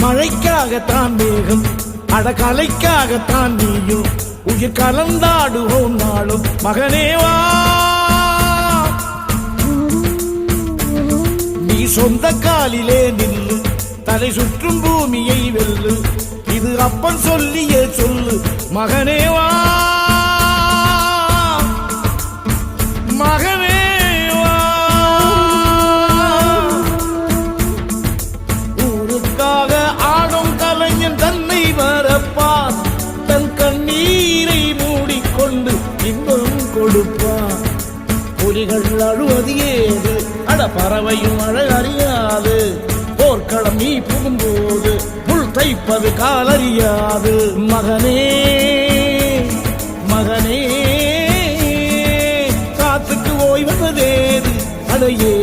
மழைக்காகத்தான் மேகம், அடகலைக்காகத்தான் நீயும், உயிர் கலந்தாடுவோம் நாளும். மகனேவா நீ சொந்த காலிலே நில்லு, தலை சுற்றும் பூமியை வெல்லு, இது அப்பன் சொல்லியே சொல்லு. மகனேவா மகனேவா ஊருக்காக ஆடும் கலைஞன் தன்னை வரப்பான், தன் கண்ணீரை மூடிக்கொண்டு இன்பம் கொடுப்பான். புலிகள் அழுவது ஏது, அட பறவையும் அழகறியாது, போர்க்களம் நீ புகும்போது முள் தைப்பது காலறியாது. மகனே மகனே காத்துக்கு ஓய்வதேது, அடையே